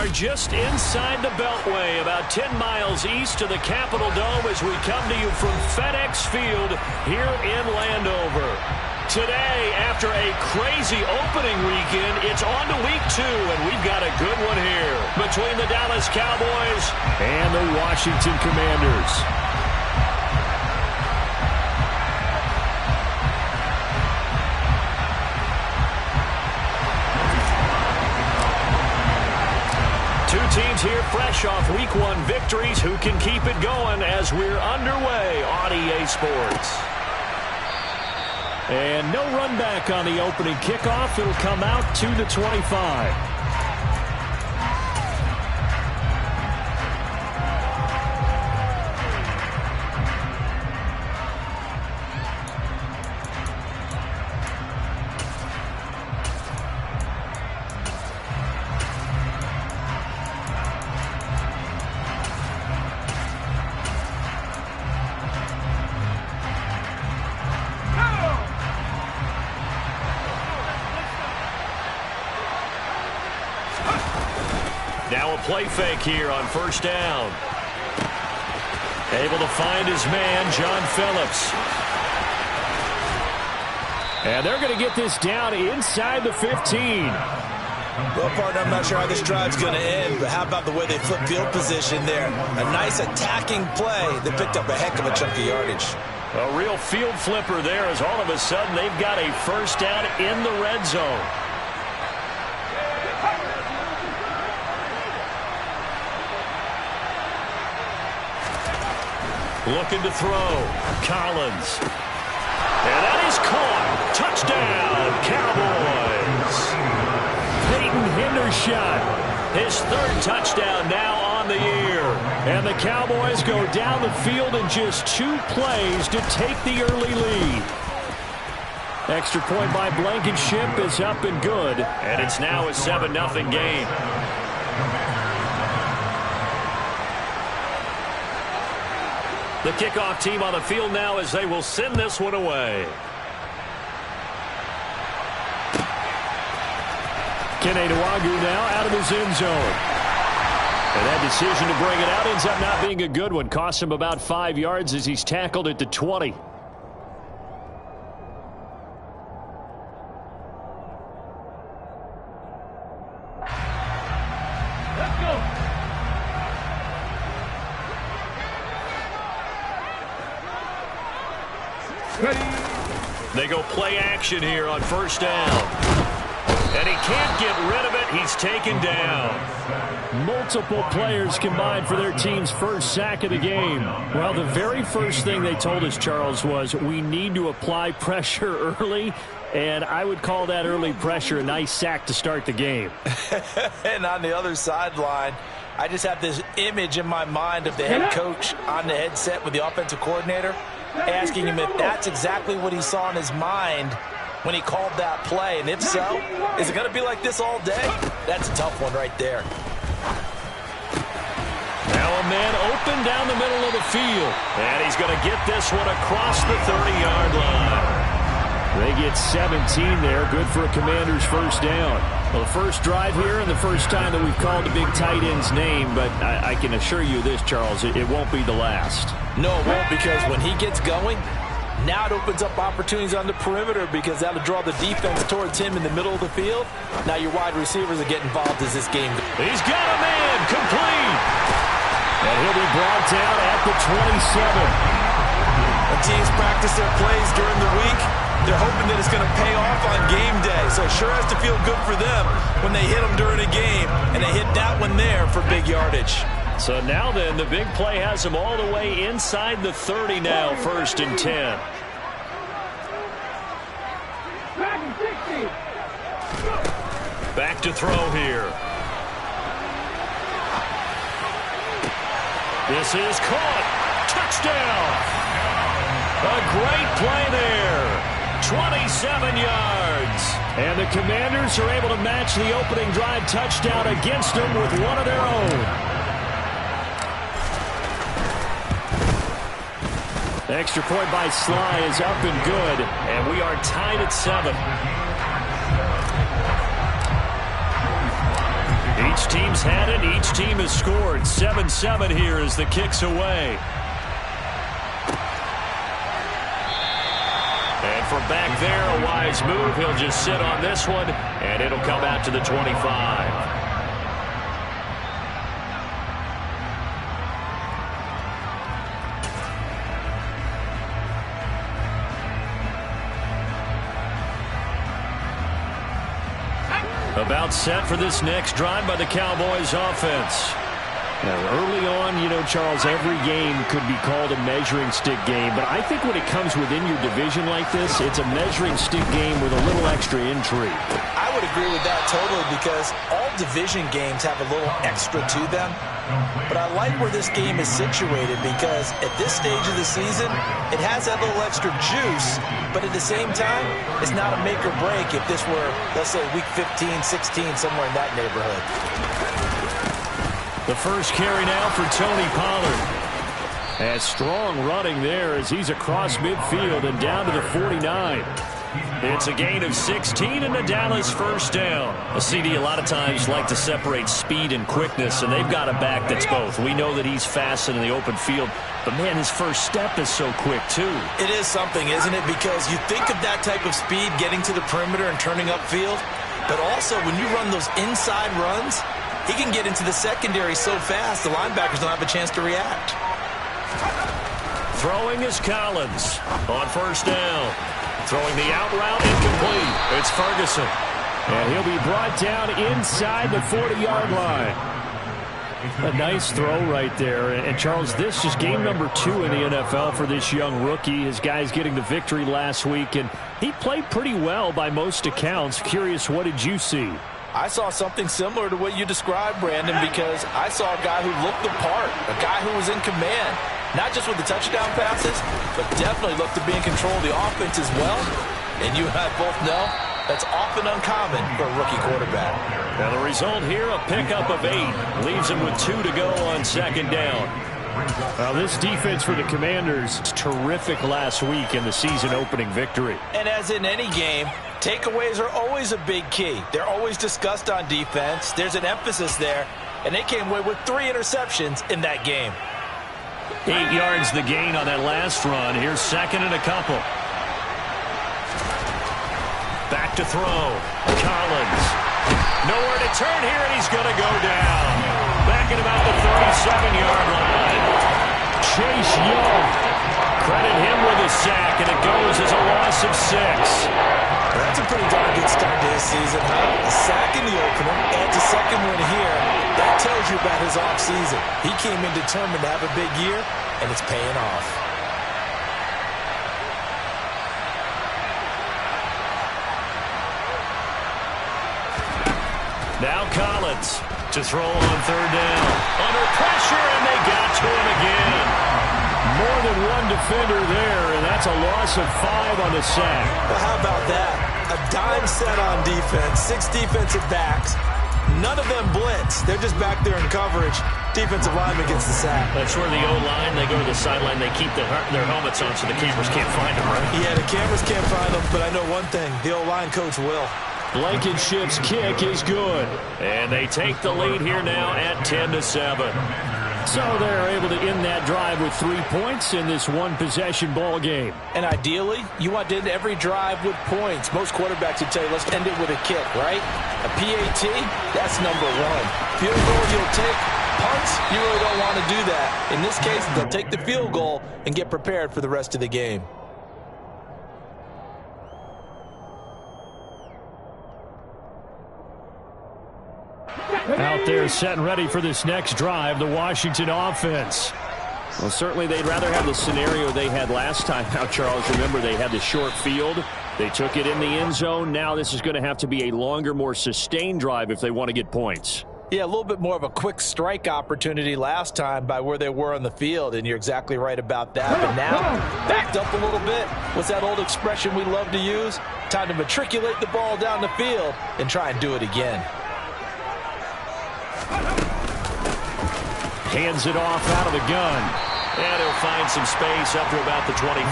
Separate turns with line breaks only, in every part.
are just inside the Beltway, about 10 miles east of the Capitol Dome as we come to you from FedEx Field here in Landover. Today, after a crazy opening weekend, it's on to week 2, and we've got a good one here between the Dallas Cowboys and the Washington Commanders. Two teams here fresh off Week 1 victories who can keep it going as we're underway on EA Sports. And no run back on the opening kickoff. It'll come out to the 25. Now a play fake here on first down. Able to find his man, John Phillips. And they're going to get this down inside the 15.
Well, partner, I'm not sure how this drive's going to end, but how about the way they flip field position there? A nice attacking play that picked up a heck of a chunk of yardage.
A real field flipper there as all of a sudden they've got a first down in the red zone. Looking to throw. Collins. And that is caught. Touchdown, Cowboys. Peyton Hendershot. His 3rd touchdown now on the year. And the Cowboys go down the field in just 2 plays to take the early lead. Extra point by Blankenship is up and good. And it's now a 7-0 game. The kickoff team on the field now as they will send this one away. Kene Nwangwu now out of his end zone. And that decision to bring it out ends up not being a good one. Costs him about 5 yards as he's tackled at the 20. They go play action here on first down. And he can't get rid of it. He's taken down. Multiple players combined for their team's first sack of the game. Well, the very first thing they told us, Charles, was we need to apply pressure early. And I would call that early pressure a nice sack to start the game.
And on the other sideline, I just have this image in my mind of the head coach on the headset with the offensive coordinator, asking him if that's exactly what he saw in his mind when he called that play. And if so, is it going to be like this all day? That's a tough one right there.
Now a man open down the middle of the field. And he's going to get this one across the 30-yard line. They get 17 there. Good for a Commander's first down. Well, the first drive here and the first time that we've called the big tight end's name, but I can assure you this, Charles, it won't be the last.
No, it won't, because when he gets going, now it opens up opportunities on the perimeter because that'll draw the defense towards him in the middle of the field. Now your wide receivers will get involved as this game goes.
He's got a man complete. And he'll be brought down at the 27.
When teams practice their plays during the week, they're hoping that it's going to pay off on game day. So it sure has to feel good for them when they hit them during a game, and they hit that one there for big yardage.
So now then, the big play has them all the way inside the 30 now, 1st and 10. Back to throw here. This is caught. Touchdown. A great play there. 27 yards. And the Commanders are able to match the opening drive touchdown against them with one of their own. Extra point by Sly is up and good, and we are tied at 7. Each Each team's had it. Each team has scored. 7-7 here as the kick's away. And from back there, a wise move. He'll just sit on this one, and it'll come out to the 25. About set for this next drive by the Cowboys offense. Now, early on, you know, Charles, every game could be called a measuring stick game. But I think when it comes within your division like this, it's a measuring stick game with a little extra intrigue.
I would agree with that totally because all division games have a little extra to them. But I like where this game is situated because at this stage of the season, it has that little extra juice. But at the same time, it's not a make or break if this were, let's say, week 15, 16, somewhere in that neighborhood.
The first carry now for Tony Pollard. And strong running there as he's across midfield and down to the 49. It's a gain of 16 and a Dallas first down. A CD a lot of times like to separate speed and quickness, and they've got a back that's both. We know that he's fast in the open field, but man, his first step is so quick too.
It is something, isn't it? Because you think of that type of speed getting to the perimeter and turning upfield, but also when you run those inside runs, he can get into the secondary so fast the linebackers don't have a chance to react.
Throwing is Collins on first down. Throwing the out route incomplete. It's Ferguson. And he'll be brought down inside the 40-yard line. A nice throw right there. And Charles, this is game number 2 in the NFL for this young rookie. His guys getting the victory last week, and he played pretty well by most accounts. Curious, what did you see?
I saw something similar to what you described, Brandon, because I saw a guy who looked the part, a guy who was in command, not just with the touchdown passes, but definitely looked to be in control of the offense as well. And you and I both know that's often uncommon for a rookie quarterback.
Now the result here, a pickup of 8. Leaves him with 2 to go on second down. Now this defense for the Commanders, terrific last week in the season opening victory.
And as in any game, takeaways are always a big key. They're always discussed on defense. There's an emphasis there, and they came away with 3 interceptions in that game.
8 yards the gain on that last run. Here's second and a couple. Back to throw. Collins. Nowhere to turn here, and he's going to go down. Back at about the 37-yard line. Chase Young. Credit him with a sack, and it goes as a loss of 6.
That's a pretty darn good start to his season, huh? A sack in the opener, and a second one here. That tells you about his offseason. He came in determined to have a big year, and it's paying off.
Now Collins to throw on third down. Under pressure, and they got to him again. More than one defender there, and that's a loss of 5 on the sack.
Well, how about that? A dime set on defense, 6 defensive backs. None of them blitz. They're just back there in coverage. Defensive lineman gets the sack.
That's where the O-line, they go to the sideline, they keep their helmets on so the cameras can't find them, right?
Yeah, the cameras can't find them, but I know one thing. The O-line coach will.
Blankenship's kick is good. And they take the lead here now at 10-7. So they're able to end that drive with 3 points in this one-possession ball game.
And ideally, you want to end every drive with points. Most quarterbacks would tell you, let's end it with a kick, right? A PAT, that's number 1. Field goal, you'll take. Punts, you really don't want to do that. In this case, they'll take the field goal and get prepared for the rest of the game.
Out there set and ready for this next drive, the Washington offense. Well, certainly they'd rather have the scenario they had last time. Now, Charles, remember they had the short field. They took it in the end zone. Now this is going to have to be a longer, more sustained drive if they want to get points.
Yeah, a little bit more of a quick strike opportunity last time by where they were on the field, and you're exactly right about that. But now, backed up a little bit. What's that old expression we love to use? Time to matriculate the ball down the field and try and do it again.
Hands it off out of the gun. And he'll find some space up to about the 25.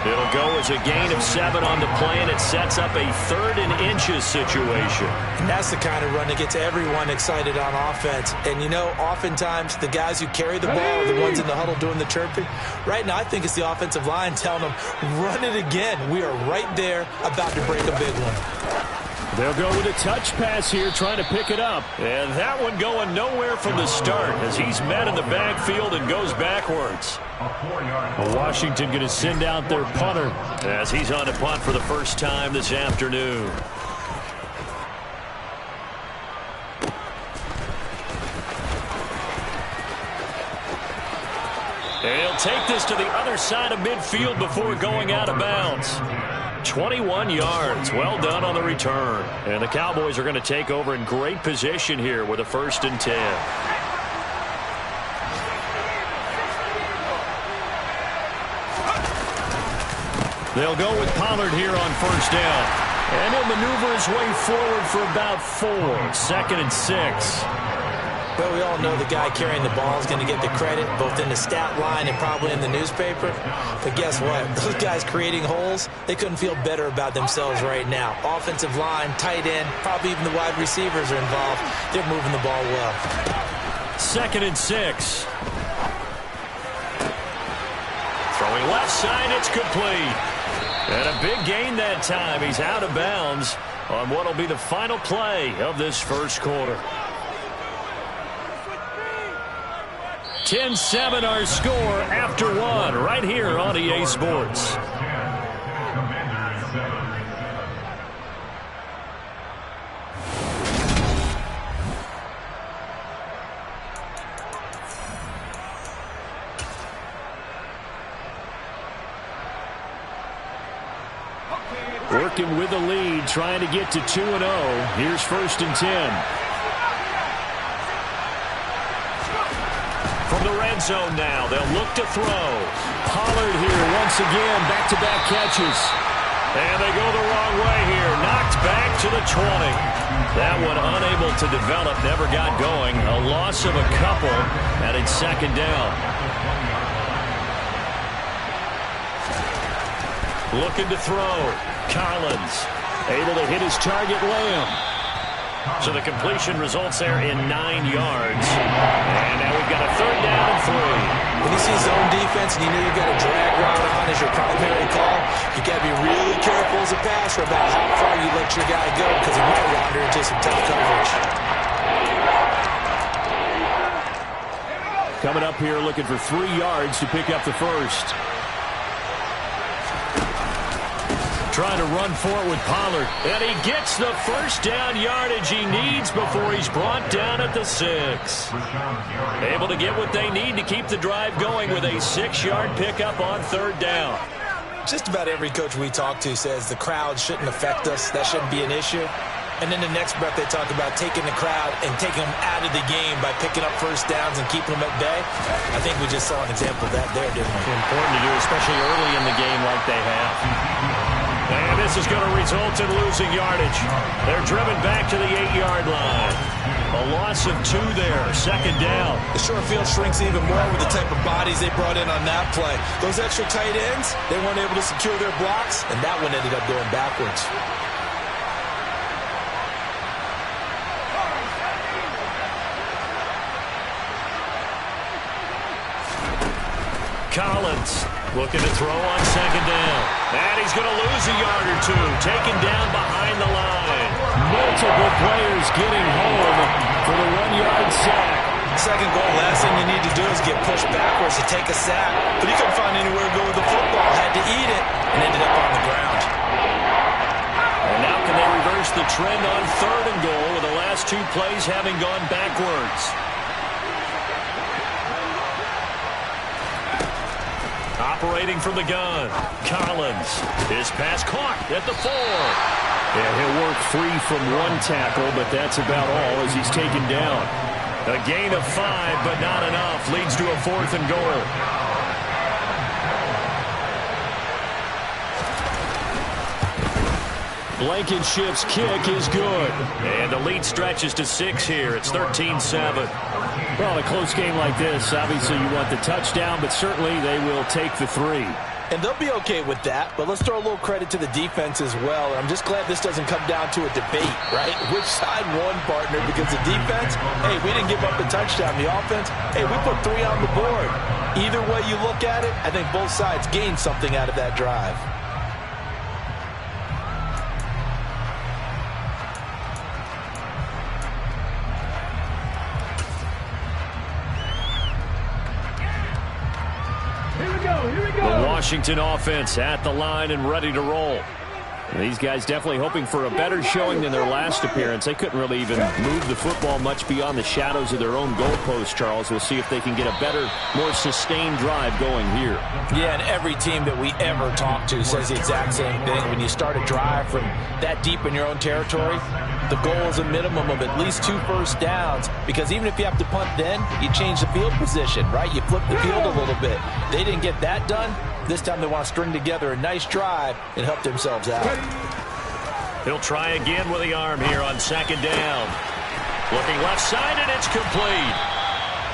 It'll go as a gain of 7 on the play, and it sets up a 3rd and inches situation.
And that's the kind of run that gets everyone excited on offense. And, you know, oftentimes the guys who carry the ball are the ones in the huddle doing the chirping. Right now, I think it's the offensive line telling them, run it again. We are right there about to break a big one.
They'll go with a touch pass here, trying to pick it up. And that one going nowhere from the start as he's met in the backfield and goes backwards. Washington going to send out their punter as he's on to punt for the first time this afternoon. He'll take this to the other side of midfield before going out of bounds. 21 yards. Well done on the return. And the Cowboys are going to take over in great position here with a 1st and 10. They'll go with Pollard here on 1st down. And he'll maneuver his way forward for about 4. 2nd and 6.
Well, we all know the guy carrying the ball is going to get the credit, both in the stat line and probably in the newspaper. But guess what? Those guys creating holes, they couldn't feel better about themselves right now. Offensive line, tight end, probably even the wide receivers are involved. They're moving the ball well.
2nd and 6. Throwing left side, it's complete. And a big gain that time. He's out of bounds on what will be the final play of this first quarter. 10-7 our score after 1 right here on EA Sports. Working with the lead, trying to get to 2-0. Here's 1st and 10. From the red zone now, they'll look to throw. Pollard here once again, back-to-back catches. And they go the wrong way here. Knocked back to the 20. That one unable to develop, never got going. A loss of a couple, and it's 2nd down. Looking to throw. Collins able to hit his target, Lamb. So the completion results there in 9 yards. And now we've got a 3rd down and 3.
When you see zone defense and you know you've got a drag route on as your primary call, you got to be really careful as a passer about how far you let your guy go because he might wander into some tough coverage.
Coming up here looking for 3 yards to pick up the 1st. Trying to run for it with Pollard. And he gets the 1st down yardage he needs before he's brought down at the 6. Able to get what they need to keep the drive going with a 6-yard pickup on 3rd down.
Just about every coach we talk to says the crowd shouldn't affect us. That shouldn't be an issue. And then the next breath they talk about taking the crowd and taking them out of the game by picking up 1st downs and keeping them at bay. I think we just saw an example of that there, didn't we?
Important to do, especially early in the game like they have. And this is going to result in losing yardage. They're driven back to the 8-yard line. A loss of 2 there, 2nd down.
The short field shrinks even more with the type of bodies they brought in on that play. Those extra tight ends, they weren't able to secure their blocks, and that one ended up going backwards.
Collins looking to throw on 2nd down. And he's going to lose a yard or 2. Taken down behind the line. Multiple players getting home for the 1-yard sack.
2nd goal, last thing you need to do is get pushed backwards to take a sack. But he couldn't find anywhere to go with the football. Had to eat it and ended up on the ground.
And now can they reverse the trend on 3rd and goal with the last 2 plays having gone backwards? Operating from the gun, Collins. His pass caught at the 4. Yeah, he'll work free from 1 tackle, but that's about all as he's taken down. A gain of 5, but not enough. Leads to a 4th and goal. Blankenship's kick is good. And the lead stretches to 6 here. It's 13-7. Well, a close game like this, obviously you want the touchdown, but certainly they will take the 3.
And they'll be okay with that, but let's throw a little credit to the defense as well. And I'm just glad this doesn't come down to a debate, right? Which side won, partner? Because the defense, hey, we didn't give up the touchdown. The offense, hey, we put 3 on the board. Either way you look at it, I think both sides gained something out of that drive.
The Washington offense at the line and ready to roll. These guys definitely hoping for a better showing than their last appearance. They couldn't really even move the football much beyond the shadows of their own goalpost, Charles. We'll see if they can get a better, more sustained drive going here.
Yeah, and every team that we ever talk to says the exact same thing. When you start a drive from that deep in your own territory, the goal is a minimum of at least 2 first downs, because even if you have to punt then, you change the field position, right? You flip the field a little bit. They didn't get that done. This time they want to string together a nice drive and help themselves out.
He'll try again with the arm here on 2nd down. Looking left side, and it's complete.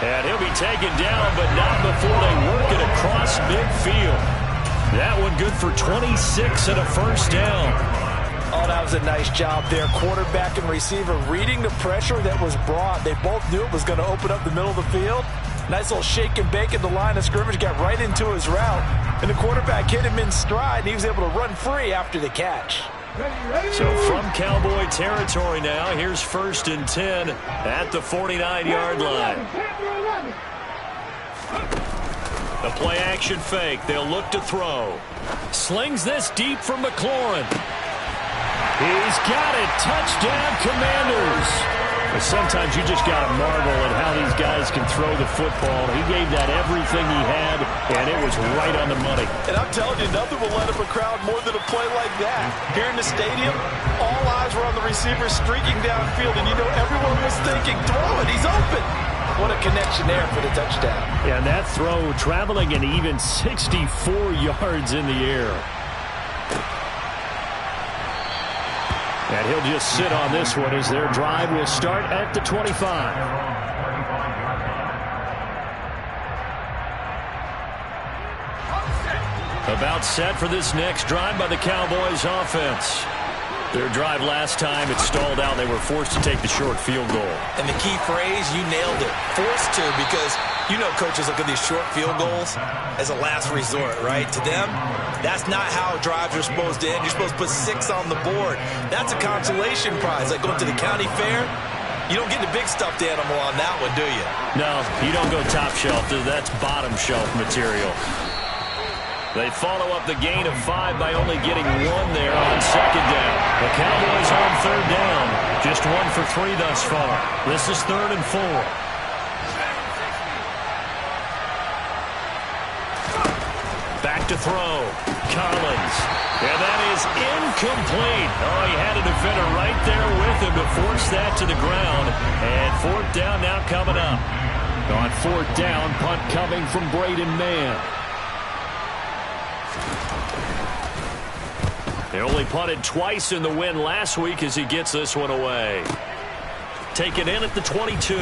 And he'll be taken down, but not before they work it across midfield. That one good for 26 and a first down.
Oh, that was a nice job there. Quarterback and receiver reading the pressure that was brought. They both knew it was going to open up the middle of the field. Nice little shake and bake at the line of scrimmage, got right into his route. And the quarterback hit him in stride, and he was able to run free after the catch.
So from Cowboy territory now, here's 1st and 10 at the 49-yard line. The play-action fake. They'll look to throw. Slings this deep from McLaurin. He's got it. Touchdown, Commanders. But sometimes you just got to marvel at how these guys can throw the football. He gave that everything he had, and it was right on the money.
And I'm telling you, nothing will let up a crowd more than a play like that. Here in the stadium, all eyes were on the receiver streaking downfield, and you know everyone was thinking, throw it, he's open. What a connection there for the touchdown.
Yeah, and that throw traveling an even 64 yards in the air. And he'll just sit on this one as their drive will start at the 25. About set for this next drive by the Cowboys offense. Their drive last time, it stalled out. They were forced to take the short field goal.
And the key phrase, you nailed it. Forced to, because you know coaches look at these short field goals as a last resort, right? To them, that's not how drives are supposed to end. You're supposed to put 6 on the board. That's a consolation prize, like going to the county fair. You don't get the big stuffed animal on that one, do you?
No, you don't go top shelf. That's bottom shelf material. They follow up the gain of 5 by only getting 1 there on 2nd down. The Cowboys on 3rd down. Just 1 for 3 thus far. This is 3rd and 4. Back to throw. Collins. And that is incomplete. Oh, he had a defender right there with him to force that to the ground. And 4th down now coming up. On 4th down, punt coming from Braden Mann. They only punted twice in the win last week as he gets this one away. Taken in at the 22.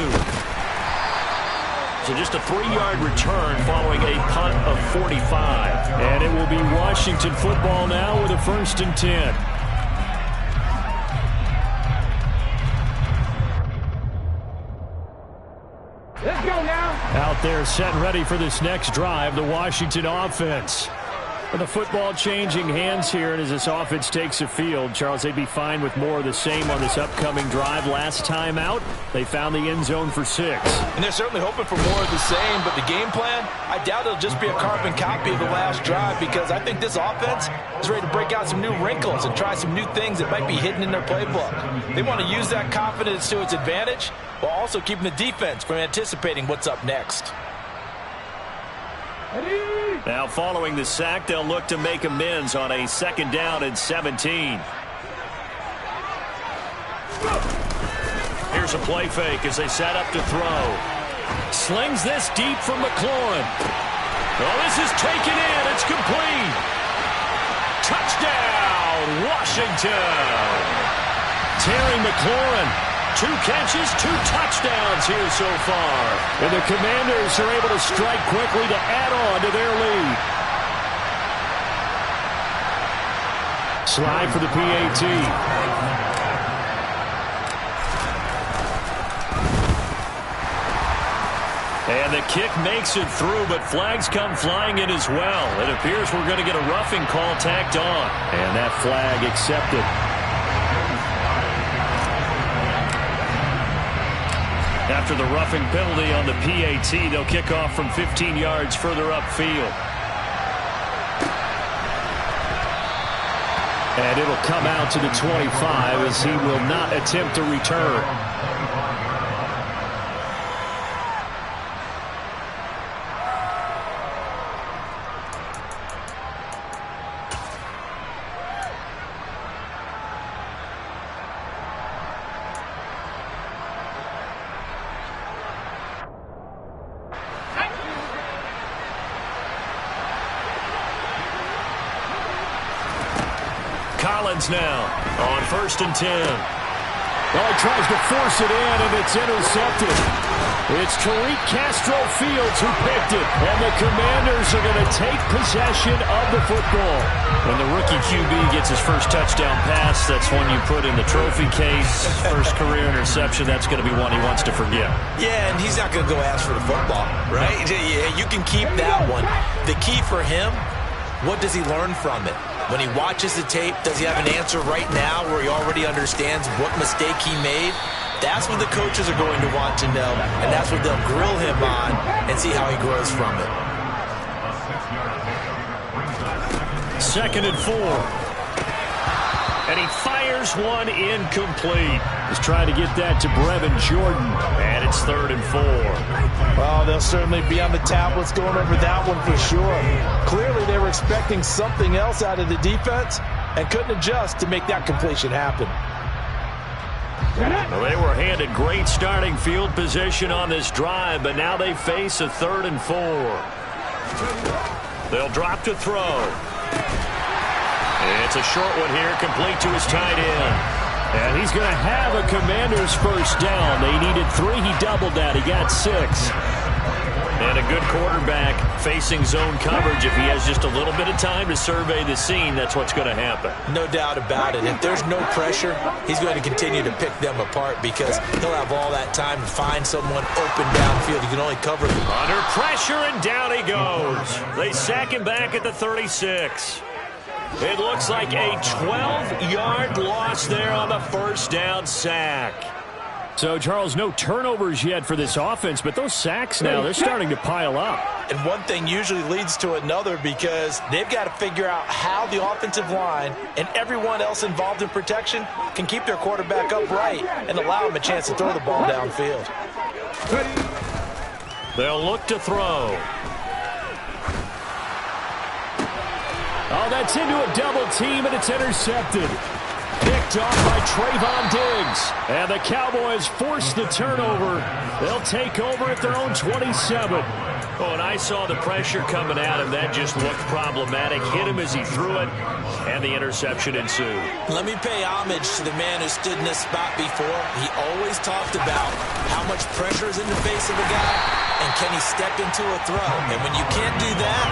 So just a 3-yard return following a punt of 45. And it will be Washington football now with a 1st and 10.
Let's go now.
Out there set and ready for this next drive, the Washington offense. And the football changing hands here, and as this offense takes the field, Charles, they'd be fine with more of the same on this upcoming drive. Last time out, they found the end zone for 6.
And they're certainly hoping for more of the same, but the game plan, I doubt it'll just be a carbon copy of the last drive, because I think this offense is ready to break out some new wrinkles and try some new things that might be hidden in their playbook. They want to use that confidence to its advantage, while also keeping the defense from anticipating what's up next.
Now following the sack, they'll look to make amends on a 2nd down and 17. Here's a play fake as they set up to throw. Slings this deep from McLaurin. Oh, this is taken in. It's complete. Touchdown, Washington. Terry McLaurin. 2 catches, 2 touchdowns here so far. And the Commanders are able to strike quickly to add on to their lead. slide for the PAT. And the kick makes it through, but flags come flying in as well. It appears we're going to get a roughing call tacked on. And that flag accepted. After the roughing penalty on the PAT, they'll kick off from 15 yards further upfield. And it'll come out to the 25 as he will not attempt to return. Collins now on 1st and 10. Well, he tries to force it in, and it's intercepted. It's Tariq Castro Fields who picked it, and the Commanders are going to take possession of the football. When the rookie QB gets his first touchdown pass, that's one you put in the trophy case. First career interception, that's going to be one he wants to forget.
Yeah, and he's not going to go ask for the football, right? Yeah, you can keep that one. The key for him, what does he learn from it? When he watches the tape, does he have an answer right now where he already understands what mistake he made? That's what the coaches are going to want to know, and that's what they'll grill him on and see how he grows from it.
2nd and 4. And he fires one incomplete. He's trying to get that to Brevin Jordan, and it's 3rd and 4.
Well, they'll certainly be on the tablets going over that one for sure. Clearly, they were expecting something else out of the defense and couldn't adjust to make that completion happen.
Well, they were handed great starting field position on this drive, but now they face a 3rd and 4. They'll drop to throw. It's a short one here, complete to his tight end. And he's going to have a Commander's first down. They needed 3. He doubled that. He got 6. And a good quarterback facing zone coverage. If he has just a little bit of time to survey the scene, that's what's going to happen.
No doubt about it. If there's no pressure, he's going to continue to pick them apart because he'll have all that time to find someone open downfield. He can only cover them.
Under pressure, and down he goes. They sack him back at the 36. It looks like a 12-yard loss there on the first down sack. So, Charles, no turnovers yet for this offense, but those sacks now, they're starting to pile up.
And one thing usually leads to another because they've got to figure out how the offensive line and everyone else involved in protection can keep their quarterback upright and allow him a chance to throw the ball downfield.
They'll look to throw. Oh, that's into a double team, and it's intercepted. Picked off by Trayvon Diggs. And the Cowboys force the turnover. They'll take over at their own 27. Oh, and I saw the pressure coming at him. That just looked problematic. Hit him as he threw it, and the interception ensued.
Let me pay homage to the man who stood in this spot before. He always talked about how much pressure is in the face of a guy, and can he step into a throw. And when you can't do that,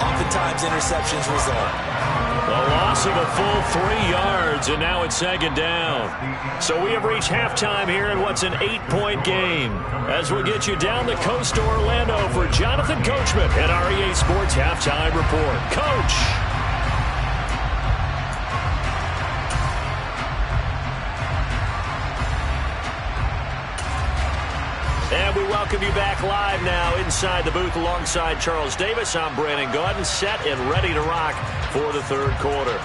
oftentimes interceptions result.
A loss of a full 3 yards, and now it's 2nd down. So we have reached halftime here in what's an 8-point game. As we'll get you down the coast to Orlando for Jonathan Coachman at our EA Sports Halftime Report. Coach! And we welcome you back live now inside the booth alongside Charles Davis. I'm Brandon Gaudin, set and ready to rock for the 3rd quarter.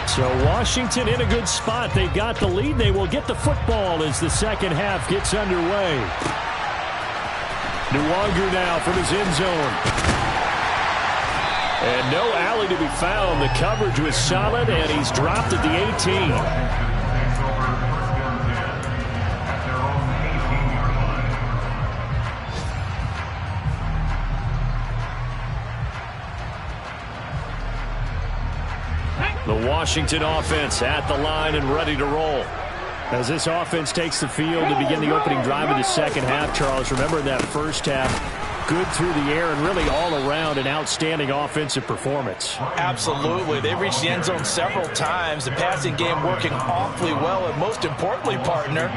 So Washington in a good spot. They've got the lead. They will get the football as the second half gets underway. Nwangu now from his end zone. And no alley to be found. The coverage was solid, and he's dropped at the 18. The Washington offense at the line and ready to roll. As this offense takes the field to begin the opening drive of the second half, Charles, remember in that first half, good through the air and really all around an outstanding offensive performance.
Absolutely. They reached the end zone several times. The passing game working awfully well, and most importantly, partner.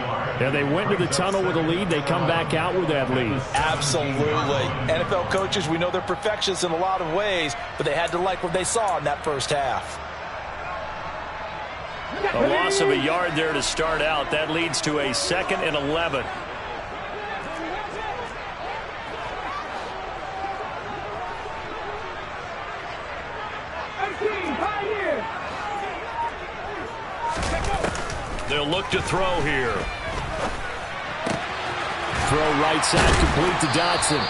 Yeah, they went to the tunnel with a lead. They come back out with that lead.
Absolutely. NFL coaches, we know they're perfectionists in a lot of ways, but they had to like what they saw in that first half.
A loss of a yard there to start out. That leads to a 2nd and 11. They'll look to throw here. Throw right side complete to Dotson.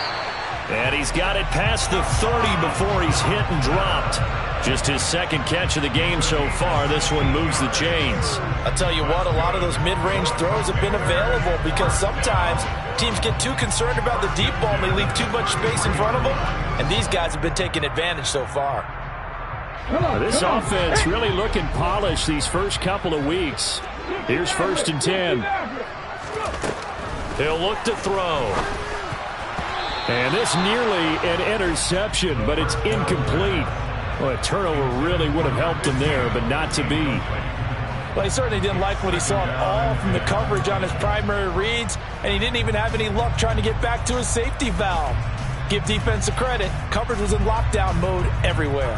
And he's got it past the 30 before he's hit and dropped. Just his 2nd catch of the game so far. This one moves the chains.
I'll tell you what, a lot of those mid-range throws have been available because sometimes teams get too concerned about the deep ball and they leave too much space in front of them. And these guys have been taking advantage so far.
This offense really looking polished these first couple of weeks. Here's 1st and 10. He'll look to throw. And this nearly an interception, but it's incomplete. Well, a turnover really would have helped him there, but not to be.
Well, he certainly didn't like what he saw at all from the coverage on his primary reads, and he didn't even have any luck trying to get back to his safety valve. Give defense a credit. Coverage was in lockdown mode everywhere.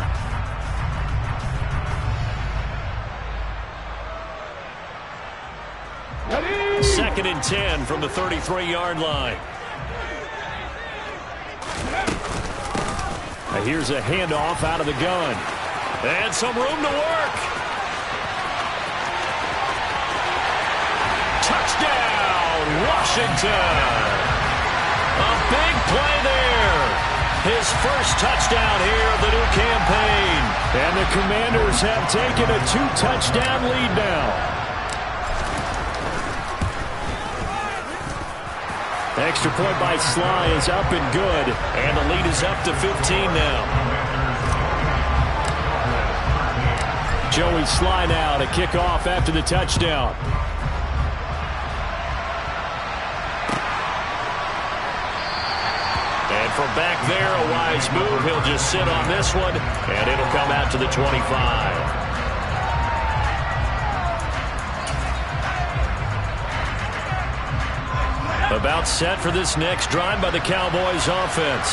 Second and 10 from the 33-yard line. Here's a handoff out of the gun. And some room to work. Touchdown, Washington. A big play there. His first touchdown here of the new campaign. And the Commanders have taken a 2-touchdown lead now. Extra point by Sly is up and good, and the lead is up to 15 now. Joey Sly now to kick off after the touchdown. And from back there, a wise move. He'll just sit on this one, and it'll come out to the 25. About set for this next drive by the Cowboys offense.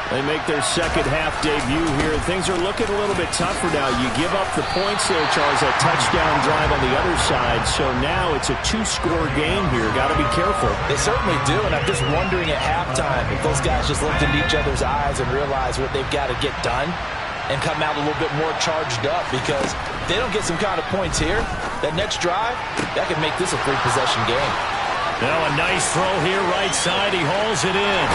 They make their second half debut here. Things are looking a little bit tougher now. You give up the points there, Charles, that touchdown drive on the other side. So now it's a 2-score game here. Got to be careful.
They certainly do, and I'm just wondering at halftime if those guys just looked into each other's eyes and realized what they've got to get done and come out a little bit more charged up, because if they don't get some kind of points here, that next drive, that could make this a 3-possession game.
Now a nice throw here right side. He hauls it in.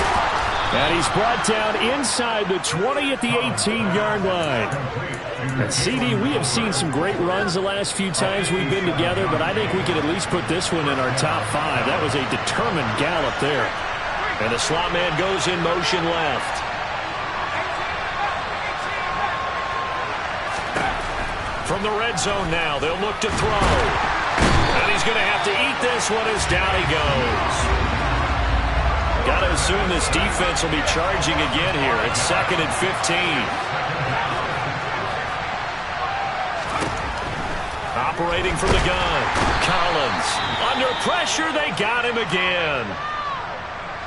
And he's brought down inside the 20 at the 18-yard line. And CD, we have seen some great runs the last few times we've been together, but I think we could at least put this one in our top 5. That was a determined gallop there. And the slot man goes in motion left. From the red zone now, they'll look to throw. And he's going to have to eat this one as down he goes. Got to assume this defense will be charging again here. It's 2nd and 15. Operating from the gun. Collins. Under pressure, they got him again.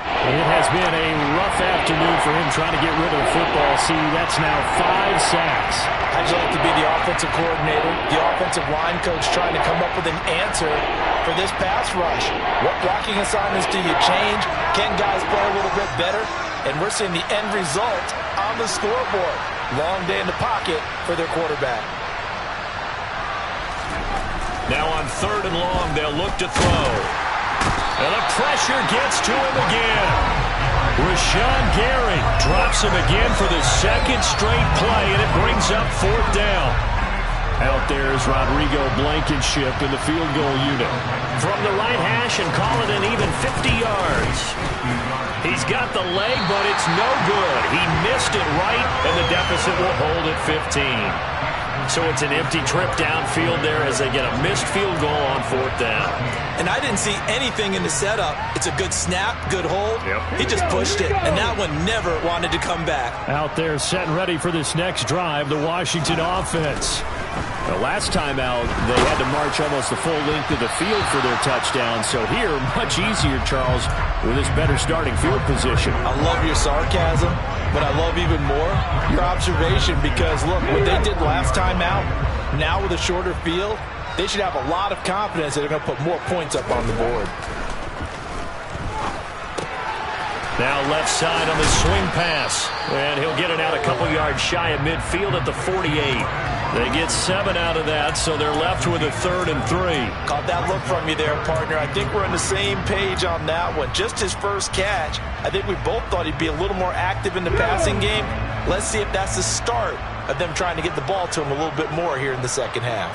It has been a rough afternoon for him trying to get rid of the football. See, that's now 5 sacks.
How'd you like to be the offensive coordinator, the offensive line coach, trying to come up with an answer for this pass rush? What blocking assignments do you change? Can guys play a little bit better? And we're seeing the end result on the scoreboard. Long day in the pocket for their quarterback.
Now on 3rd and long, they'll look to throw. And the pressure gets to him again. Rashawn Gary drops him again for the 2nd straight play, and it brings up 4th down. Out there is Rodrigo Blankenship in the field goal unit. From the right hash and call it an even 50 yards. He's got the leg, but it's no good. He missed it right, and the deficit will hold at 15. So it's an empty trip downfield there as they get a missed field goal on 4th down.
And I didn't see anything in the setup. It's a good snap, good hold.
Yep.
He just pushed it, and that one never wanted to come back.
Out there set and ready for this next drive, the Washington offense. The last time out, they had to march almost the full length of the field for their touchdown. So here, much easier, Charles, with this better starting field position.
I love your sarcasm, but I love even more your observation because, look, what they did last time out, now with a shorter field, they should have a lot of confidence that they're going to put more points up on the board.
Now left side on the swing pass. And he'll get it out a couple yards shy of midfield at the 48. They get 7 out of that, so they're left with a 3rd and 3.
Caught that look from you there, partner. I think we're on the same page on that one. Just his first catch. I think we both thought he'd be a little more active in the passing game. Let's see if that's the start of them trying to get the ball to him a little bit more here in the second half.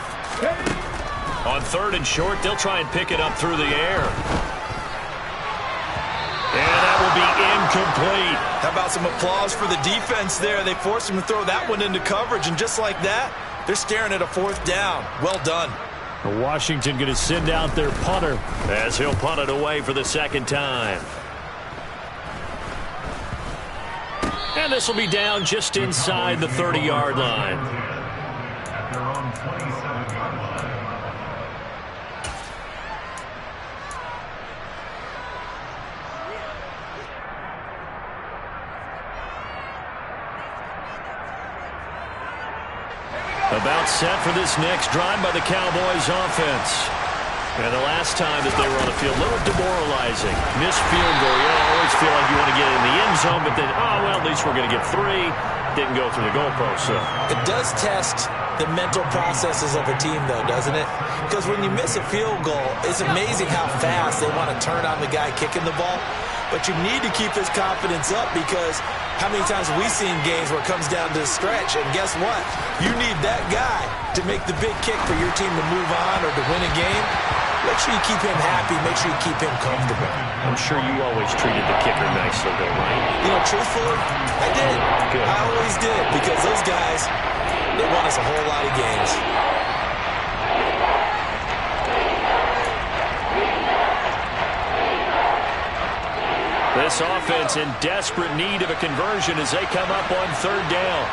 On 3rd and short, they'll try and pick it up through the air. And that will be incomplete.
How about some applause for the defense there? They forced him to throw that one into coverage, and just like that, they're staring at a 4th down. Well done.
Washington going to send out their punter as he'll punt it away for the 2nd time. And this will be down just inside the 30-yard line. About set for this next drive by the Cowboys offense. And the last time that they were on the field, a little demoralizing. Missed field goal. You always feel like you want to get in the end zone, but then, oh, well, at least we're going to get 3. Didn't go through the goalpost. So
it does test the mental processes of a team, though, doesn't it? Because when you miss a field goal, it's amazing how fast they want to turn on the guy kicking the ball. But you need to keep his confidence up because how many times have we seen games where it comes down to the stretch, and guess what? You need that guy to make the big kick for your team to move on or to win a game. Make sure you keep him happy. Make sure you keep him comfortable.
I'm sure you always treated the kicker nicely, though, right?
You know, truthfully, I did.
Good.
I always did because those guys, they won us a whole lot of games.
This offense in desperate need of a conversion as they come up on 3rd down.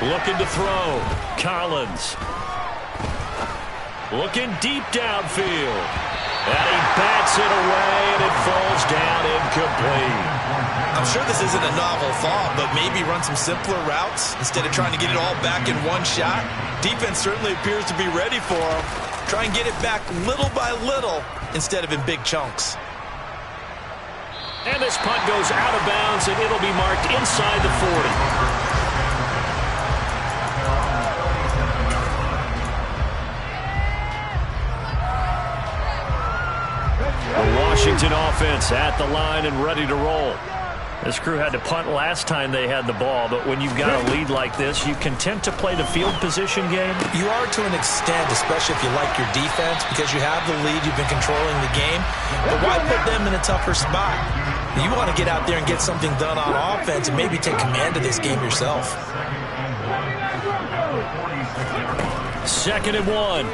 Looking to throw. Collins. Looking deep downfield. And he bats it away, and it falls down incomplete.
I'm sure this isn't a novel thought, but maybe run some simpler routes instead of trying to get it all back in one shot. Defense certainly appears to be ready for him. Try and get it back little by little instead of in big chunks.
And this punt goes out of bounds, and it'll be marked inside the 40. The Washington offense at the line and ready to roll. This crew had to punt last time they had the ball, but when you've got a lead like this, you content to play the field position game?
You are to an extent, especially if you like your defense, because you have the lead, you've been controlling the game. But why put them in a tougher spot? You want to get out there and get something done on offense and maybe take command of this game yourself.
2nd and 1.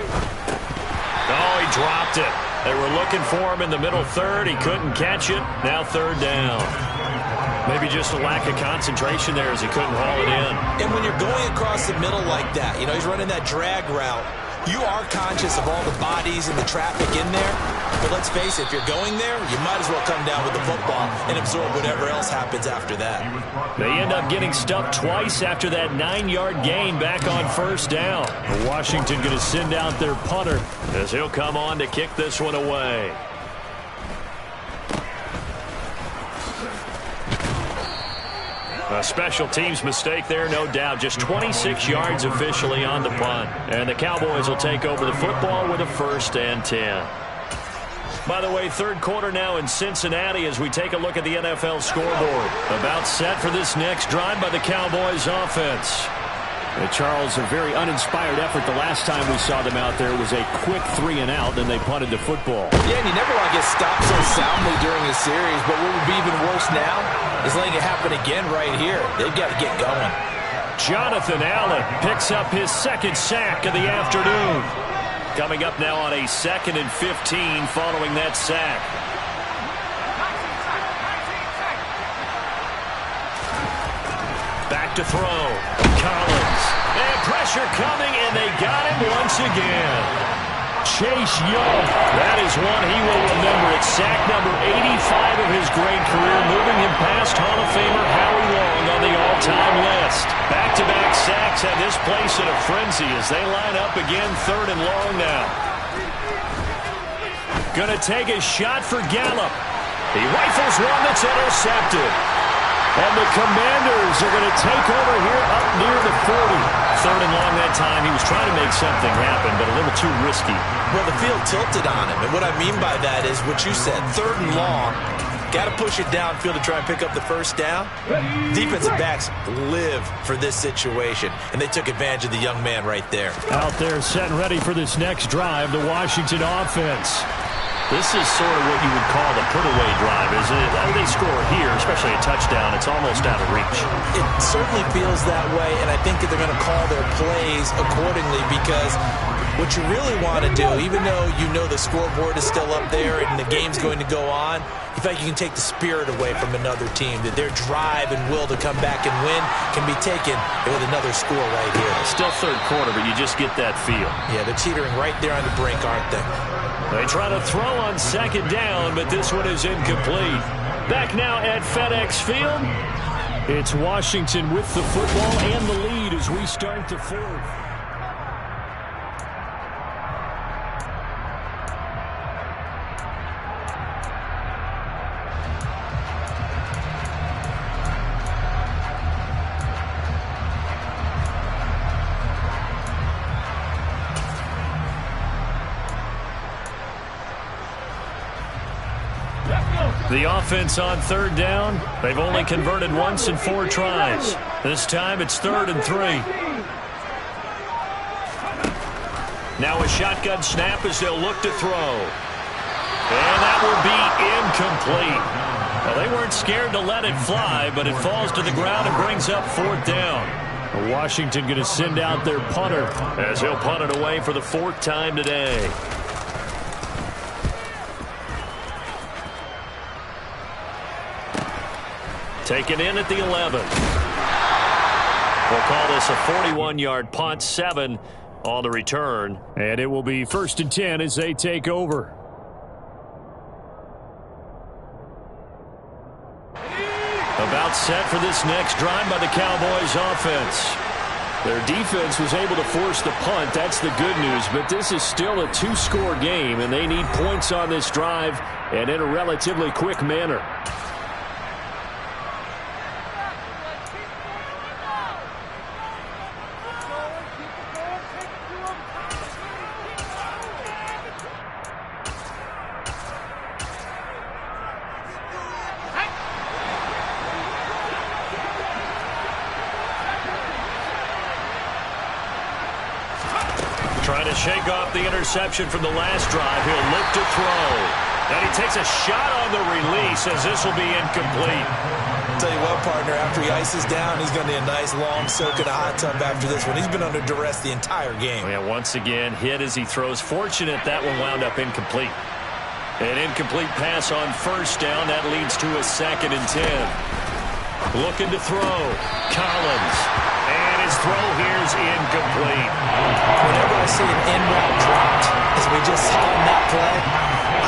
Oh, he dropped it. They were looking for him in the middle 3rd. He couldn't catch it. Now 3rd down. Maybe just a lack of concentration there as he couldn't haul it in.
And when you're going across the middle like that, you know, he's running that drag route, you are conscious of all the bodies and the traffic in there. But let's face it, if you're going there, you might as well come down with the football and absorb whatever else happens after that.
They end up getting stuck twice after that 9-yard gain back on 1st down. Washington going to send out their punter as he'll come on to kick this one away. A special teams mistake there, no doubt. Just 26 yards officially on the punt. And the Cowboys will take over the football with a 1st and 10. By the way, 3rd quarter now in Cincinnati as we take a look at the NFL scoreboard. About set for this next drive by the Cowboys offense. Charles, a very uninspired effort the last time we saw them out there. It was a quick 3 and out, then they punted the football.
Yeah, and you never want to get stopped so soundly during a series, but what would be even worse now He's letting it happen again right here. They've got to get going.
Jonathan Allen picks up his second sack of the afternoon. Coming up now on a 2nd and 15 following that sack. Back to throw. Collins. And pressure coming, and they got him once again. Chase Young. That is one he will remember. It's sack number 85 of his great career, moving him past Hall of Famer Howie Long on the all-time list. Back-to-back sacks have this place in a frenzy as they line up again 3rd and long now. Gonna take a shot for Gallup. He rifles one that's intercepted. And the Commanders are going to take over here up near the 40. 3rd and long that time. He was trying to make something happen, but a little too risky.
Well, the field tilted on him. And what I mean by that is what you said. 3rd and long. Got to push it downfield to try and pick up the first down. Defensive backs live for this situation. And they took advantage of the young man right there.
Out there set and ready for this next drive, the Washington offense. This is sort of what you would call the put-away drive, isn't it? They score here, especially a touchdown. It's almost out of reach.
It certainly feels that way, and I think that they're going to call their plays accordingly because what you really want to do, even though you know the scoreboard is still up there and the game's going to go on, you feel like you can take the spirit away from another team, that their drive and will to come back and win can be taken with another score right here.
Still 3rd quarter, but you just get that feel.
Yeah, they're teetering right there on the brink, aren't they?
They try to throw on 2nd down, but this one is incomplete. Back now at FedEx Field. It's Washington with the football and the lead as we start the 4th. The offense on 3rd down. They've only converted once in 4 tries. This time it's 3rd and 3. Now a shotgun snap as they'll look to throw. And that will be incomplete. Well, they weren't scared to let it fly, but it falls to the ground and brings up 4th down. Washington going to send out their punter as he'll punt it away for the 4th time today. Taken in at the 11. We'll call this a 41-yard punt, 7 on the return. And it will be 1st and 10 as they take over. About set for this next drive by the Cowboys offense. Their defense was able to force the punt. That's the good news. But this is still a 2-score game, and they need points on this drive and in a relatively quick manner. Trying to shake off the interception from the last drive. He'll look to throw. And he takes a shot on the release as this will be incomplete.
Tell you what, partner, after he ices down, he's going to need a nice long soak in a hot tub after this one. He's been under duress the entire game.
Yeah, once again, hit as he throws. Fortunate that one wound up incomplete. An incomplete pass on 1st down. That leads to a 2nd and 10. Looking to throw. Collins. And his throw here is incomplete.
Whenever I see an in-route dropped, as we just saw in that play,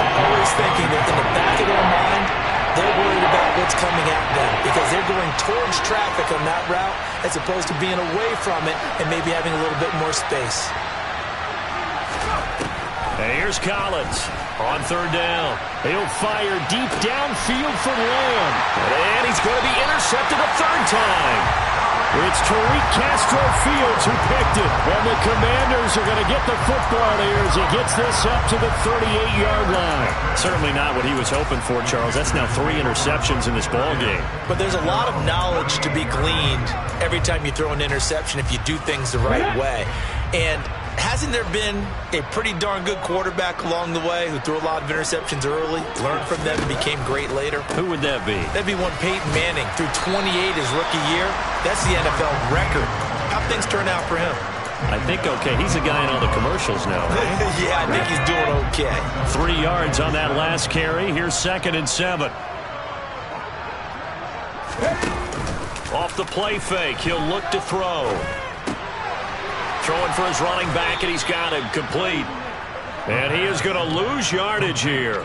I'm always thinking that in the back of their mind, they're worried about what's coming at them because they're going towards traffic on that route as opposed to being away from it and maybe having a little bit more space.
And here's Collins on 3rd down. He'll fire deep downfield for Lamb. And he's going to be intercepted a 3rd time. It's Tariq Castro Fields who picked it. And the Commanders are going to get the football here as he gets this up to the 38-yard line. Certainly not what he was hoping for, Charles. That's now 3 interceptions in this ball game.
But there's a lot of knowledge to be gleaned every time you throw an interception if you do things the right way. And Hasn't there been a pretty darn good quarterback along the way who threw a lot of interceptions early, learned from them, and became great later?
Who would that be?
That'd be one Peyton Manning. Threw 28 his rookie year. That's the NFL record. How'd things turn out for him?
I think okay. He's a guy in all the commercials now, right?
Yeah, I think he's doing okay.
3 yards on that last carry. Here's 2nd and 7. Off the play fake. He'll look to throw. Throwing for his running back, and he's got him complete. And he is going to lose yardage here.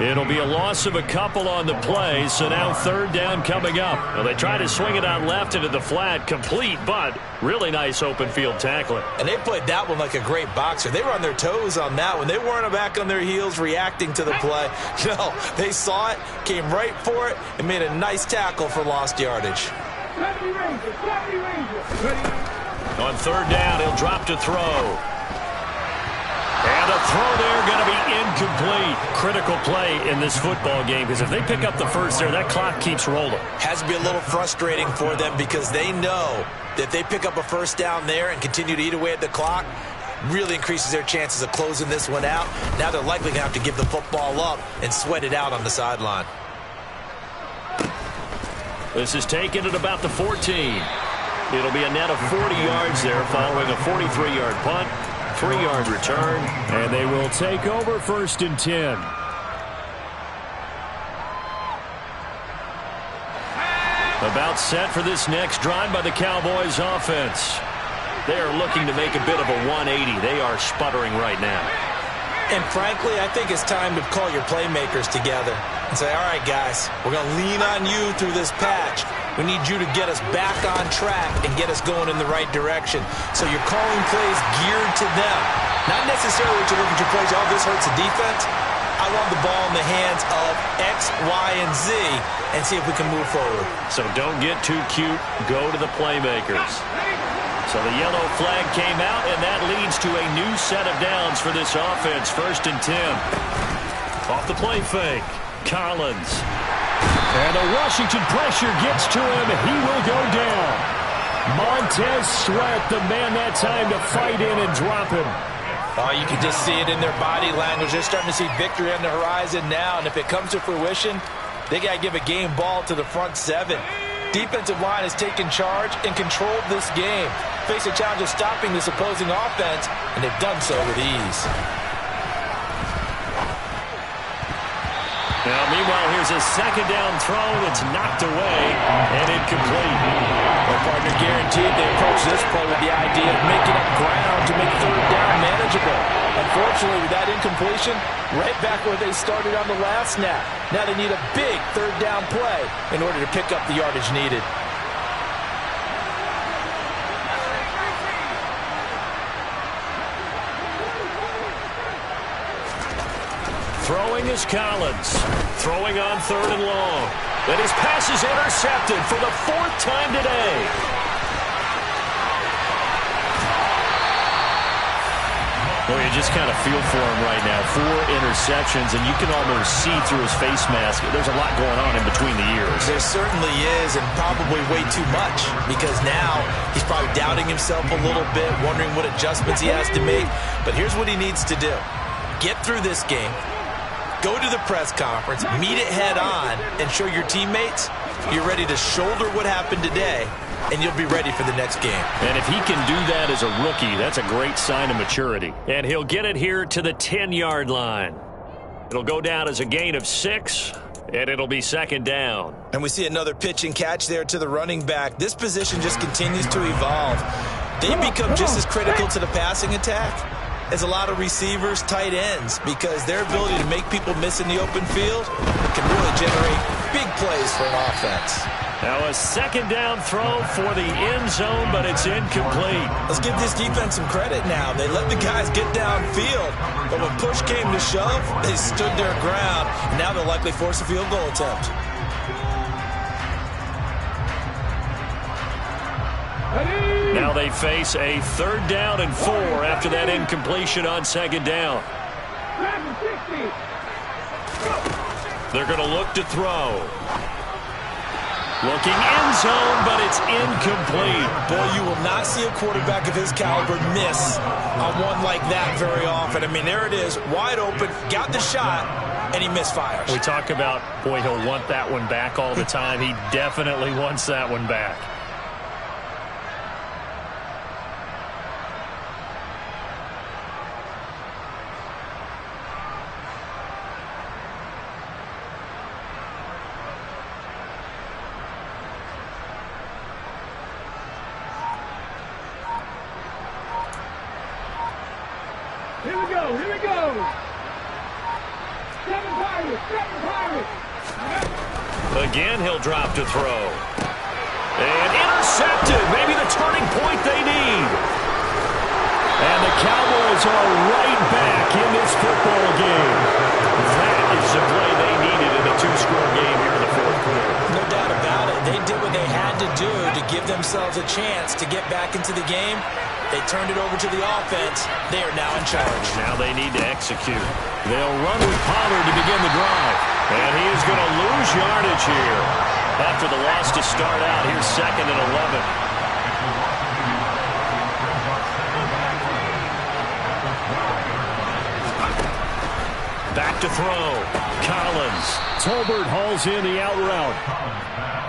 It'll be a loss of a couple on the play, so now 3rd down coming up. Well, they try to swing it out left into the flat, complete, but really nice open field tackling.
And they played that one like a great boxer. They were on their toes on that one. They weren't back on their heels reacting to the play. No, they saw it, came right for it, and made a nice tackle for lost yardage.
On 3rd down, he'll drop to throw. And a throw there going to be incomplete. Critical play in this football game, because if they pick up the first there, that clock keeps rolling.
Has to be a little frustrating for them because they know that if they pick up a first down there and continue to eat away at the clock, really increases their chances of closing this one out. Now they're likely going to have to give the football up and sweat it out on the sideline.
This is taken at about the 14. It'll be a net of 40 yards there following a 43-yard punt. 3-yard return, and they will take over 1st and 10. About set for this next drive by the Cowboys offense. They are looking to make a bit of a 180. They are sputtering right now.
And frankly, I think it's time to call your playmakers together and say, all right, guys, we're going to lean on you through this patch. We need you to get us back on track and get us going in the right direction. So you're calling plays geared to them. Not necessarily to look at your plays, oh, this hurts the defense. I want the ball in the hands of X, Y, and Z and see if we can move forward.
So don't get too cute. Go to the playmakers. So the yellow flag came out, and that leads to a new set of downs for this offense. 1st and 10. Off the play fake. Collins. And the Washington pressure gets to him. He will go down. Montez Sweat, the man that time to fight in and drop him.
Oh, you can just see it in their body language. They're starting to see victory on the horizon now, and if it comes to fruition, they got to give a game ball to the front 7. Defensive line has taken charge and controlled this game. Face a challenge of stopping this opposing offense, and they've done so with ease.
Now, meanwhile, here's a 2nd down throw that's knocked away and incomplete.
Well, partner guaranteed they approach this play with the idea of making up ground to make 3rd down manageable. Unfortunately, with that incompletion, right back where they started on the last snap. Now they need a big 3rd down play in order to pick up the yardage needed.
Throwing is Collins. Throwing on 3rd and long. And his pass is intercepted for the 4th time today. Well, you just kind of feel for him right now. 4 interceptions, and you can almost see through his face mask. There's a lot going on in between the ears.
There certainly is, and probably way too much, because now he's probably doubting himself a little bit, wondering what adjustments he has to make. But here's what he needs to do. Get through this game. Go to the press conference, meet it head on, and show your teammates you're ready to shoulder what happened today, and you'll be ready for the next game.
And if he can do that as a rookie, that's a great sign of maturity. And he'll get it here to the 10-yard line. It'll go down as a gain of 6, and it'll be 2nd down.
And we see another pitch and catch there to the running back. This position just continues to evolve. They become just as critical to the passing attack as a lot of receivers, tight ends, because their ability to make people miss in the open field can really generate big plays for an offense.
Now a 2nd down throw for the end zone, but it's incomplete.
Let's give this defense some credit now. They let the guys get downfield, but when push came to shove, they stood their ground, and now they'll likely force a field goal attempt.
Now they face a 3rd down and 4 after that incompletion on 2nd down. They're going to look to throw. Looking end zone, but it's incomplete.
Boy, you will not see a quarterback of his caliber miss on one like that very often. I mean, there it is, wide open, got the shot, and he misfires.
We talk about, boy, he'll want that one back all the time. He definitely wants that one back.
Here we go, here we go. Seven Pirates.
Again, he'll drop to throw. And intercepted. Maybe the turning point they need. And the Cowboys are right back in this football game. That is the play they needed in a two-score game here in the fourth quarter.
No doubt about it. They did what they had to do to give themselves a chance to get back into the game. They turned it over to the offense. They are now in charge.
Now they need to execute. They'll run with Pollard to begin the drive. And he is going to lose yardage here. After the loss to start out, here's 2nd and 11. Back to throw. Collins. Tolbert hauls in the out route.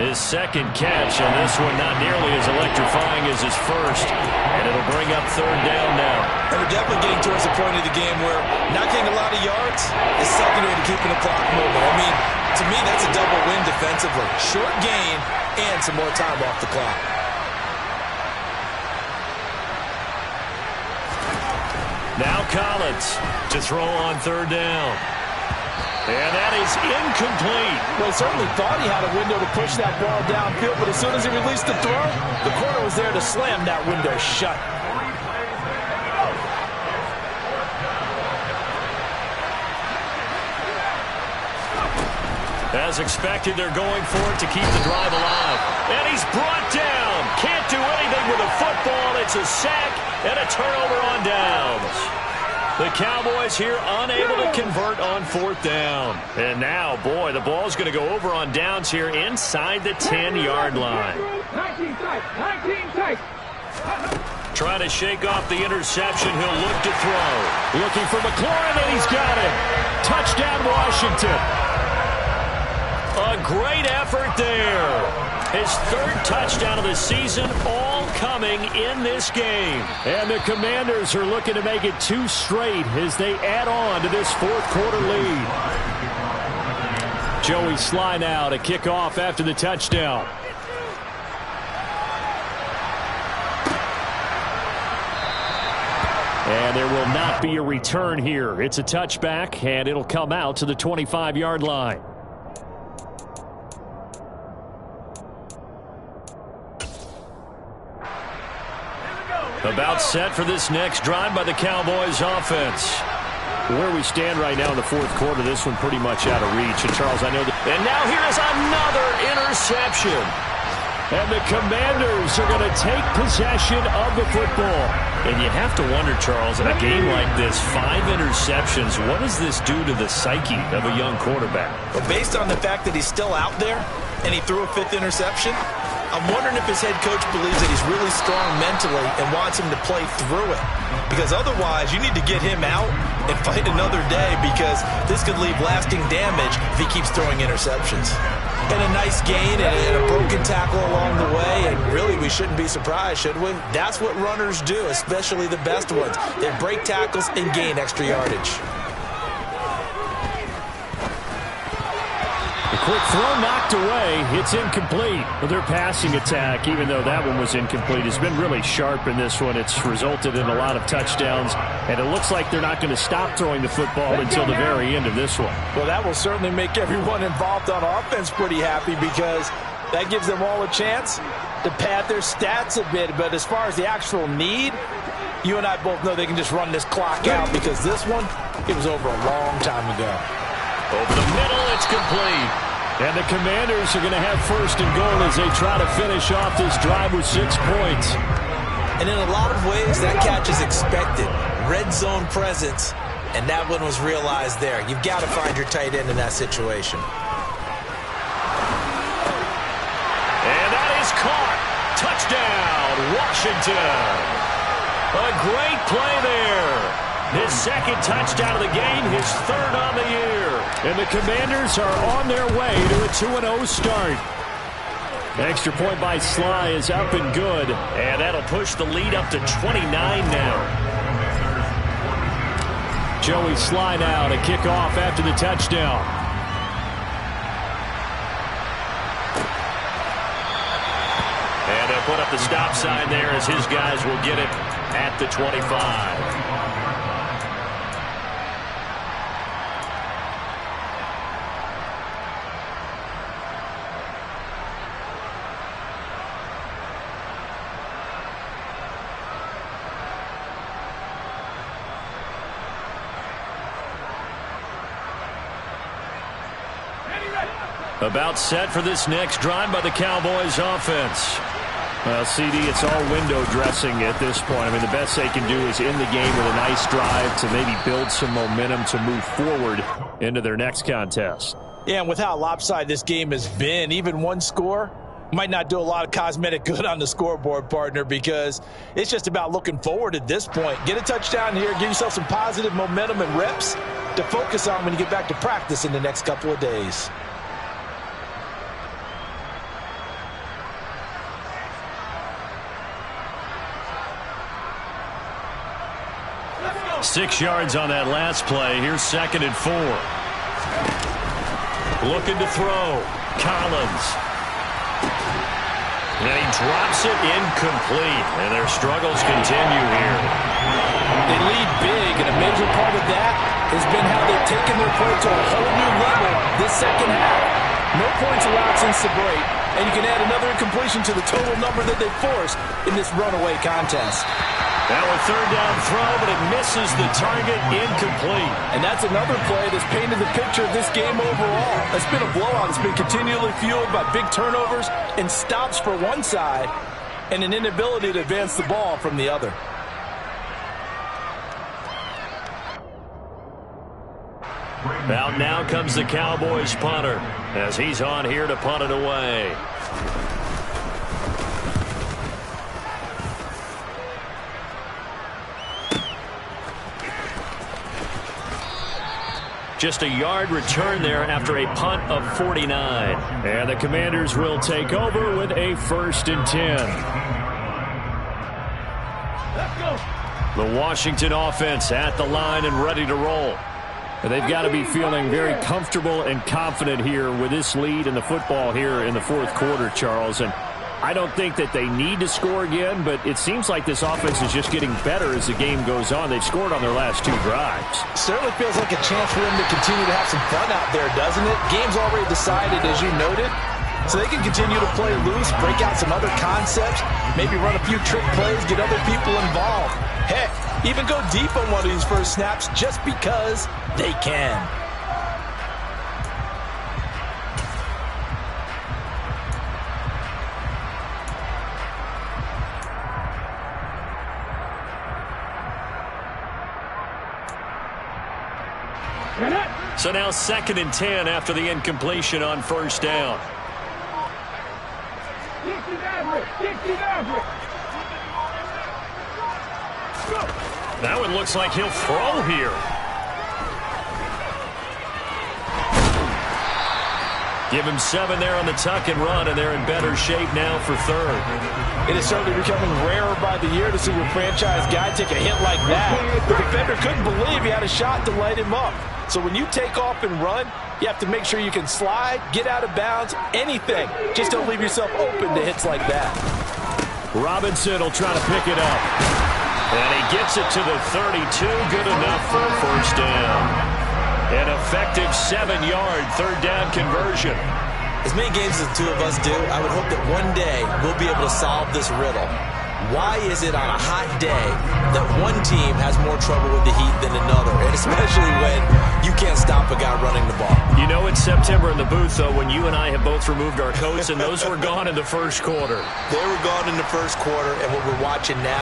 His second catch, and this one not nearly as electrifying as his first. And it'll bring up 3rd down now.
And we're definitely getting towards the point of the game where not getting a lot of yards is secondary to keeping the clock moving. I mean, to me, that's a double win defensively. Short gain and some more time off the clock.
Now Collins to throw on 3rd down. And that is incomplete.
Well, he certainly thought he had a window to push that ball downfield, but as soon as he released the throw, the corner was there to slam that window shut.
As expected, they're going for it to keep the drive alive. And he's brought down. Can't do anything with a football. It's a sack and a turnover on downs. The Cowboys here unable to convert on 4th down. And now, boy, the ball's going to go over on downs here inside the 10-yard line.
19 tight.
Trying to shake off the interception. He'll look to throw. Looking for McLaurin, and he's got it. Touchdown, Washington. A great effort there. His 3rd touchdown of the season, all coming in this game. And the Commanders are looking to make it 2 straight as they add on to this 4th quarter lead. Joey Sly now to kick off after the touchdown. And there will not be a return here. It's a touchback, and it'll come out to the 25-yard line. About set for this next drive by the Cowboys offense. Where we stand right now in the 4th quarter, this one pretty much out of reach. And Charles, I know that. And now here is another interception. And the Commanders are going to take possession of the football. And you have to wonder, Charles, in a game like this, 5 interceptions, what does this do to the psyche of a young quarterback?
But based on the fact that he's still out there and he threw a 5th interception, I'm wondering if his head coach believes that he's really strong mentally and wants him to play through it. Because otherwise, you need to get him out and fight another day, because this could leave lasting damage if he keeps throwing interceptions. And a nice gain and a broken tackle along the way, and really we shouldn't be surprised, should we? That's what runners do, especially the best ones. They break tackles and gain extra yardage.
The quick throw knocked away. It's incomplete. But their passing attack, even though that one was incomplete, has been really sharp in this one. It's resulted in a lot of touchdowns, and it looks like they're not going to stop throwing the football until the very end of this one.
Well, that will certainly make everyone involved on offense pretty happy, because that gives them all a chance to pad their stats a bit. But as far as the actual need, you and I both know they can just run this clock out, because this one, it was over a long time ago.
Over the middle, it's complete. And the Commanders are going to have 1st and goal as they try to finish off this drive with 6 points.
And in a lot of ways, that catch is expected. Red zone presence, and that one was realized there. You've got to find your tight end in that situation.
Touchdown, Washington. A great play there. His second touchdown of the game, his third on the year. And the Commanders are on their way to a 2-0 start. Extra point by Sly is up and good. And that'll push the lead up to 29 now. Joey Sly now to kick off after the touchdown. And they'll put up the stop sign there as his guys will get it at the 25. About set for this next drive by the Cowboys offense. Well, CD, it's all window dressing at this point. I mean, the best they can do is in the game with a nice drive to maybe build some momentum to move forward into their next contest.
Yeah, and with how lopsided this game has been, even one score might not do a lot of cosmetic good on the scoreboard, partner, because it's just about looking forward at this point. Get a touchdown here, give yourself some positive momentum and reps to focus on when you get back to practice in the next couple of days.
Six yards on that last play. Here's 2nd and 4. Looking to throw. Collins. And he drops it incomplete. And their struggles continue here.
They lead big, and a major part of that has been how they've taken their play to a whole new level this second half. No points allowed since the break, and you can add another incompletion to the total number that they've forced in this runaway contest.
Now a 3rd down throw, but it misses the target, incomplete.
And that's another play that's painted the picture of this game overall. It's been a blowout. It's been continually fueled by big turnovers and stops for one side and an inability to advance the ball from the other.
Out now comes the Cowboys punter as he's on here to punt it away. Just a yard return there after a punt of 49. And the Commanders will take over with a 1st and 10.
Let's go.
The Washington offense at the line and ready to roll. They've got to be feeling very comfortable and confident here with this lead in the football here in the 4th quarter, Charles. And I don't think that they need to score again, but it seems like this offense is just getting better as the game goes on. They've scored on their last 2 drives.
Certainly feels like a chance for them to continue to have some fun out there, doesn't it? Game's already decided, as you noted, so they can continue to play loose, break out some other concepts, maybe run a few trick plays, get other people involved. Heck, even go deep on one of these first snaps just because they can.
So now 2nd and 10 after the incompletion on 1st down. Now it looks like he'll throw here. Give him 7 there on the tuck and run, and they're in better shape now for 3rd.
It is certainly becoming rarer by the year to see your franchise guy take a hit like that. The defender couldn't believe he had a shot to light him up. So when you take off and run, you have to make sure you can slide, get out of bounds, anything. Just don't leave yourself open to hits like that.
Robinson will try to pick it up. And he gets it to the 32. Good enough for a 1st down. An effective 7-yard 3rd down conversion.
As many games as the two of us do, I would hope that one day we'll be able to solve this riddle. Why is it on a hot day that one team has more trouble with the heat than another? And especially when you can't stop a guy running the ball.
You know it's September in the booth, though, when you and I have both removed our coats, and those were gone in the 1st quarter.
They were gone in the 1st quarter, and what we're watching now